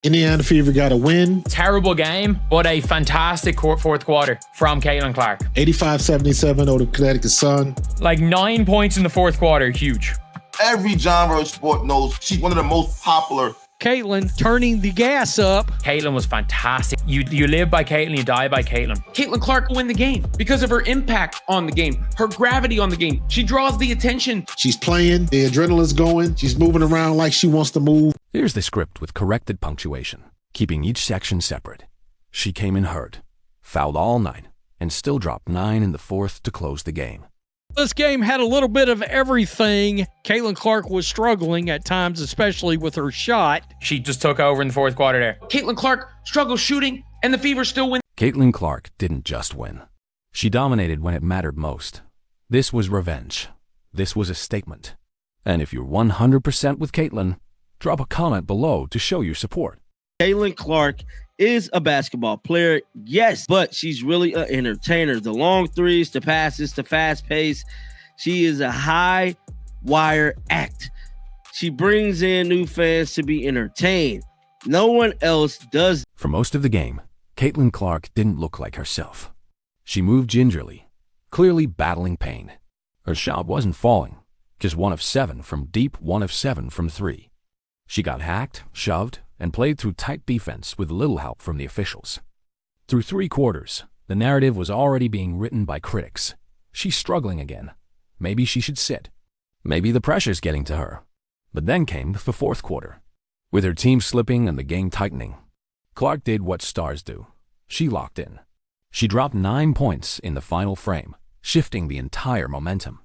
Indiana Fever got a win. Terrible game, but a fantastic fourth quarter from Caitlin Clark. 85-77 over the Connecticut Sun. Like 9 points in the fourth quarter, huge. Every genre of sport knows she's one of the most popular. Caitlin turning the gas up. Caitlin was fantastic. You live by Caitlin, you die by Caitlin. Caitlin Clark will win the game because of her impact on the game, her gravity on the game. She draws the attention. She's playing, the adrenaline's going, she's moving around like she wants to move. Here's the script with corrected punctuation, keeping each section separate. She came in hurt, fouled all night, and still dropped 9 in the fourth to close the game. This game had a little bit of everything. Caitlin Clark was struggling at times, especially with her shot. She just took over in the fourth quarter there. Caitlin Clark struggles shooting, and the Fever still win. Caitlin Clark didn't just win. She dominated when it mattered most. This was revenge. This was a statement. And if you're 100% with Caitlin, drop a comment below to show your support. Caitlin Clark is a basketball player, yes, but she's really an entertainer. The long threes, the passes, the fast pace. She is a high wire act. She brings in new fans to be entertained. No one else does. For most of the game, Caitlin Clark didn't look like herself. She moved gingerly, clearly battling pain. Her shot wasn't falling, just 1 of 7 from deep, 1 of 7 from 3. She got hacked, shoved, and played through tight defense with little help from the officials. Through 3 quarters, the narrative was already being written by critics. She's struggling again. Maybe she should sit. Maybe the pressure's getting to her. But then came the fourth quarter. With her team slipping and the game tightening, Clark did what stars do. She locked in. She dropped 9 points in the final frame, shifting the entire momentum.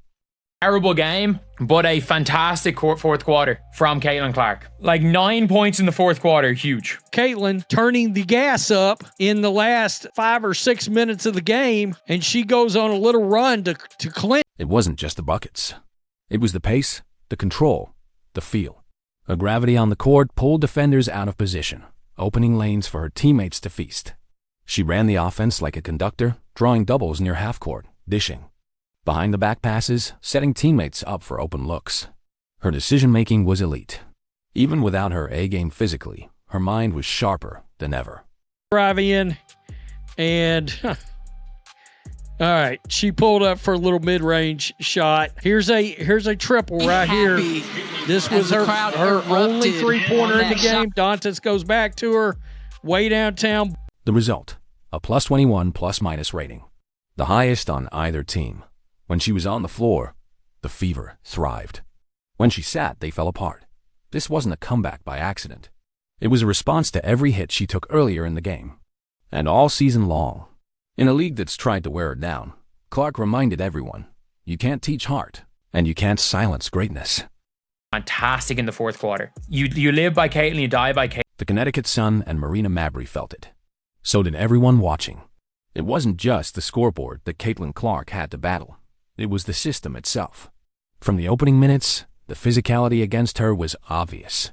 Terrible game, but a fantastic fourth quarter from Caitlin Clark. Like 9 points in the fourth quarter, huge. Caitlin turning the gas up in the last 5 or 6 minutes of the game, and she goes on a little run to clinch. It wasn't just the buckets. It was the pace, the control, the feel. Her gravity on the court pulled defenders out of position, opening lanes for her teammates to feast. She ran the offense like a conductor, drawing doubles near half court, dishing. Behind the back passes, setting teammates up for open looks. Her decision-making was elite. Even without her A-game physically, her mind was sharper than ever. Drive in, and all right, she pulled up for a little mid-range shot. Here's a triple right here. This was her only three-pointer in the game. Dantas goes back to her, way downtown. The result, a +21 plus-minus rating, the highest on either team. When she was on the floor, the Fever thrived. When she sat, they fell apart. This wasn't a comeback by accident. It was a response to every hit she took earlier in the game. And all season long, in a league that's tried to wear her down, Clark reminded everyone, you can't teach heart, and you can't silence greatness. Fantastic in the fourth quarter. You live by Caitlin, you die by Caitlin. The Connecticut Sun and Marina Mabrey felt it. So did everyone watching. It wasn't just the scoreboard that Caitlin Clark had to battle. It was the system itself. From the opening minutes, the physicality against her was obvious.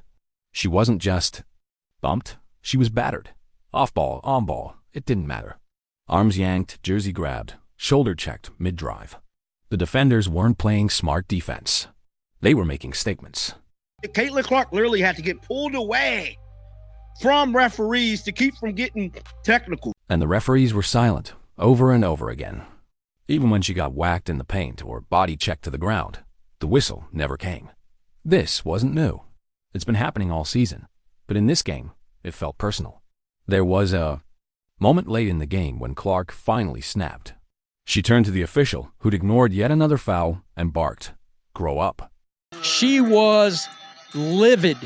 She wasn't just bumped, she was battered. Off ball, on ball, it didn't matter. Arms yanked, jersey grabbed, shoulder checked mid-drive. The defenders weren't playing smart defense. They were making statements. Caitlin Clark literally had to get pulled away from referees to keep from getting technical. And the referees were silent over and over again. Even when she got whacked in the paint or body checked to the ground, the whistle never came. This wasn't new. It's been happening all season. But in this game, it felt personal. There was a moment late in the game when Clark finally snapped. She turned to the official, who'd ignored yet another foul, and barked, "Grow up." She was livid.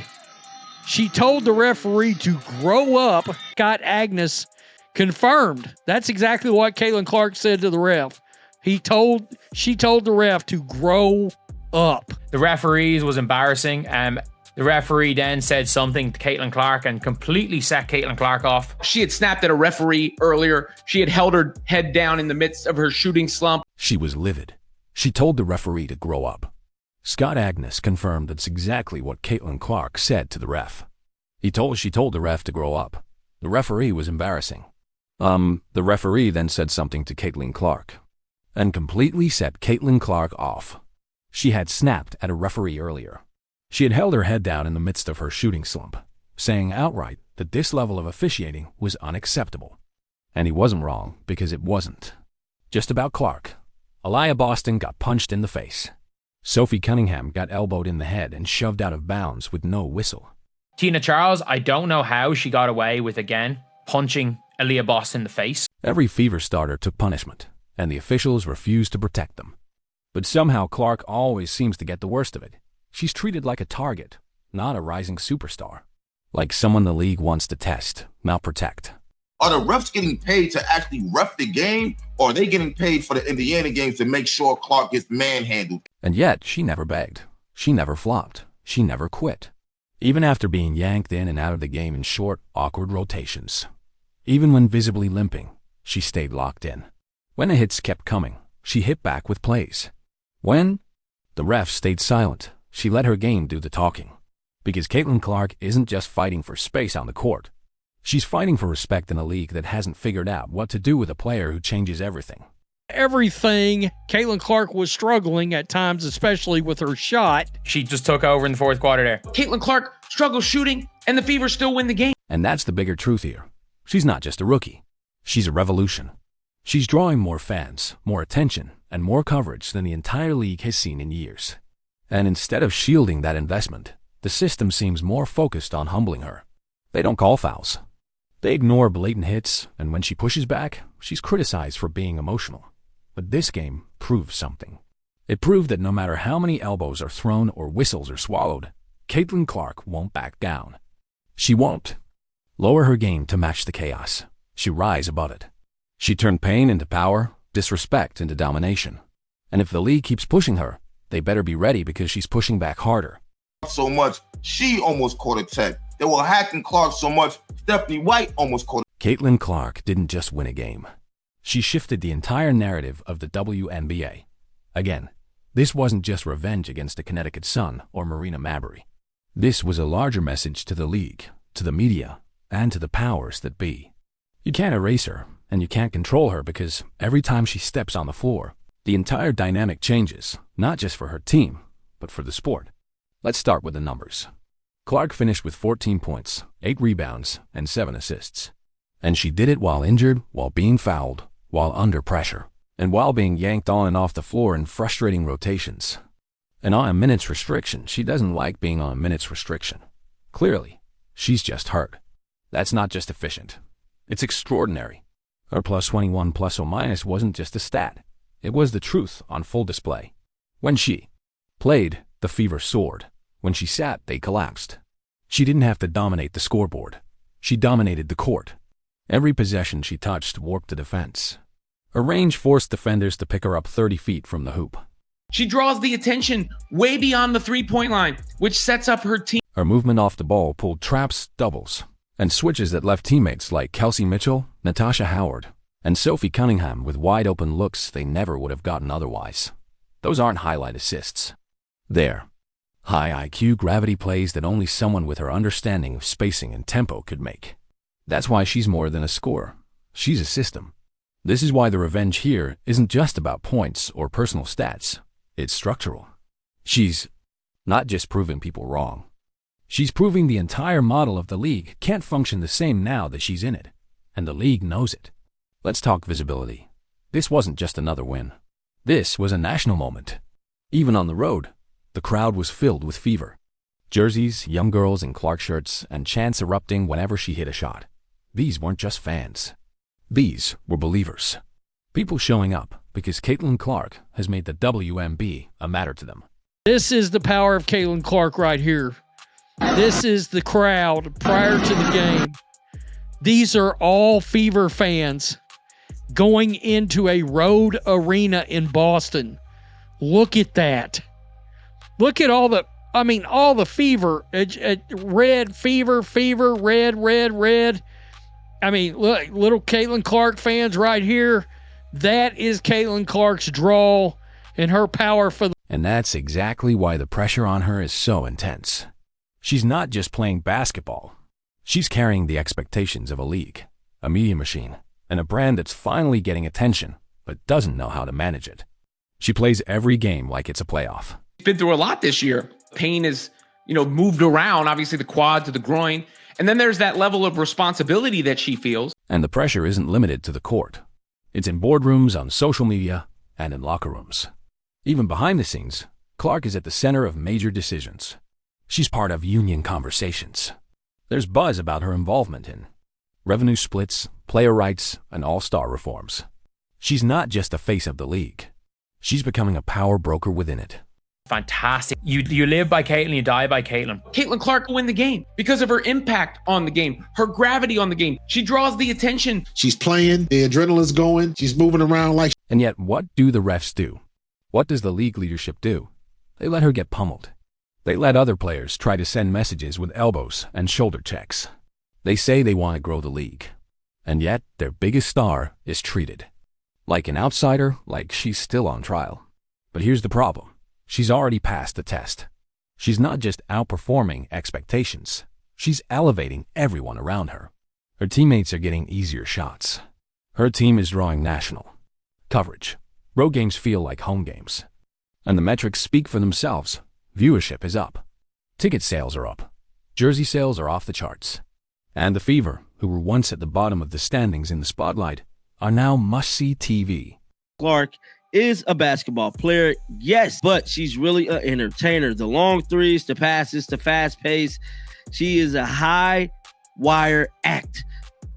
She told the referee to grow up. Scott Agnes confirmed. That's exactly what Caitlin Clark said to the ref. She told the ref to grow up. The referees was embarrassing. The referee then said something to Caitlin Clark and completely set Caitlin Clark off. She had snapped at a referee earlier. She had held her head down in the midst of her shooting slump. She was livid. She told the referee to grow up. Scott Agnes confirmed that's exactly what Caitlin Clark said to the ref. She told the ref to grow up. The referee was embarrassing. The referee then said something to Caitlin Clark and completely set Caitlin Clark off. She had snapped at a referee earlier. She had held her head down in the midst of her shooting slump. saying outright that this level of officiating was unacceptable. And he wasn't wrong, because it wasn't. Just about Clark, Aliyah Boston got punched in the face. Sophie Cunningham got elbowed in the head and shoved out of bounds with no whistle. Tina Charles, I don't know how she got away with, again, punching Aliyah Boston in the face. Every Fever starter took punishment, and the officials refused to protect them. But somehow Clark always seems to get the worst of it. She's treated like a target, not a rising superstar. Like someone the league wants to test, not protect. Are the refs getting paid to actually ref the game, or are they getting paid for the Indiana games to make sure Clark gets manhandled? And yet, she never begged. She never flopped. She never quit. Even after being yanked in and out of the game in short, awkward rotations. Even when visibly limping, she stayed locked in. When the hits kept coming, she hit back with plays. When the refs stayed silent, she let her game do the talking. Because Caitlin Clark isn't just fighting for space on the court. She's fighting for respect in a league that hasn't figured out what to do with a player who changes everything. Everything. Caitlin Clark was struggling at times, especially with her shot. She just took over in the fourth quarter there. Caitlin Clark struggles shooting, and the Fever still win the game. And that's the bigger truth here. She's not just a rookie. She's a revolution. She's drawing more fans, more attention, and more coverage than the entire league has seen in years. And instead of shielding that investment, the system seems more focused on humbling her. They don't call fouls. They ignore blatant hits, and when she pushes back, she's criticized for being emotional. But this game proves something. It proved that no matter how many elbows are thrown or whistles are swallowed, Caitlin Clark won't back down. She won't lower her game to match the chaos. She rise above it. She turned pain into power, disrespect into domination. And if the league keeps pushing her, they better be ready because she's pushing back harder. So much, she almost caught a tech. They were hacking Clark so much, Stephanie White almost caught a Caitlin Clark didn't just win a game. She shifted the entire narrative of the WNBA. Again, this wasn't just revenge against the Connecticut Sun or Marina Mabrey. This was a larger message to the league, to the media, and to the powers that be. You can't erase her, and you can't control her because every time she steps on the floor, the entire dynamic changes, not just for her team, but for the sport. Let's start with the numbers. Clark finished with 14 points, 8 rebounds, and 7 assists. And she did it while injured, while being fouled, while under pressure, and while being yanked on and off the floor in frustrating rotations. And on a minutes restriction, she doesn't like being on a minutes restriction. Clearly, she's just hurt. That's not just efficient. It's extraordinary. Her plus 21 plus or minus wasn't just a stat. It was the truth on full display. When she played, the Fever soared. When she sat, they collapsed. She didn't have to dominate the scoreboard. She dominated the court. Every possession she touched warped the defense. Her range forced defenders to pick her up 30 feet from the hoop. She draws the attention way beyond the three-point line, which sets up her team. Her movement off the ball pulled traps, doubles, and switches that left teammates like Kelsey Mitchell, Natasha Howard, and Sophie Cunningham with wide-open looks they never would have gotten otherwise. Those aren't highlight assists. They're high IQ gravity plays that only someone with her understanding of spacing and tempo could make. That's why she's more than a scorer. She's a system. This is why the revenge here isn't just about points or personal stats. It's structural. She's not just proving people wrong. She's proving the entire model of the league can't function the same now that she's in it, and the league knows it. Let's talk visibility. This wasn't just another win. This was a national moment. Even on the road, the crowd was filled with Fever. Jerseys, young girls in Clark shirts, and chants erupting whenever she hit a shot. These weren't just fans. These were believers. People showing up because Caitlin Clark has made the WNBA a matter to them. This is the power of Caitlin Clark right here. This is the crowd prior to the game. These are all Fever fans going into a road arena in Boston. Look at that. Look at all the Fever, red, Fever, red. I mean, look, little Caitlin Clark fans right here. That is Caitlin Clark's draw and her power for the... And that's exactly why the pressure on her is so intense. She's not just playing basketball. She's carrying the expectations of a league, a media machine, and a brand that's finally getting attention, but doesn't know how to manage it. She plays every game like it's a playoff. Been through a lot this year. Pain is, moved around, obviously the quad to the groin. And then there's that level of responsibility that she feels. And the pressure isn't limited to the court. It's in boardrooms, on social media, and in locker rooms. Even behind the scenes, Clark is at the center of major decisions. She's part of union conversations. There's buzz about her involvement in revenue splits, player rights, and all-star reforms. She's not just the face of the league. She's becoming a power broker within it. Fantastic. You live by Caitlin, you die by Caitlin. Caitlin Clark will win the game because of her impact on the game, her gravity on the game. She draws the attention. She's playing, the adrenaline's going, she's moving around like. And yet, what do the refs do? What does the league leadership do? They let her get pummeled. They let other players try to send messages with elbows and shoulder checks. They say they want to grow the league. And yet, their biggest star is treated like an outsider, like she's still on trial. But here's the problem. She's already passed the test. She's not just outperforming expectations. She's elevating everyone around her. Her teammates are getting easier shots. Her team is drawing national coverage. Road games feel like home games. And the metrics speak for themselves. Viewership is up. Ticket sales are up. Jersey sales are off the charts. And the Fever, who were once at the bottom of the standings in the spotlight, are now must-see TV. Clark is a basketball player, yes, but she's really an entertainer. The long threes, the passes, the fast pace. She is a high wire act.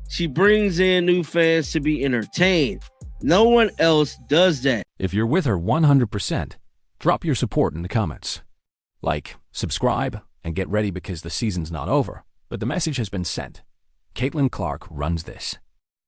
She brings in new fans to be entertained. No one else does that. If you're with her 100%, drop your support in the comments. Like, subscribe, and get ready because the season's not over, but the message has been sent. Caitlin Clark runs this.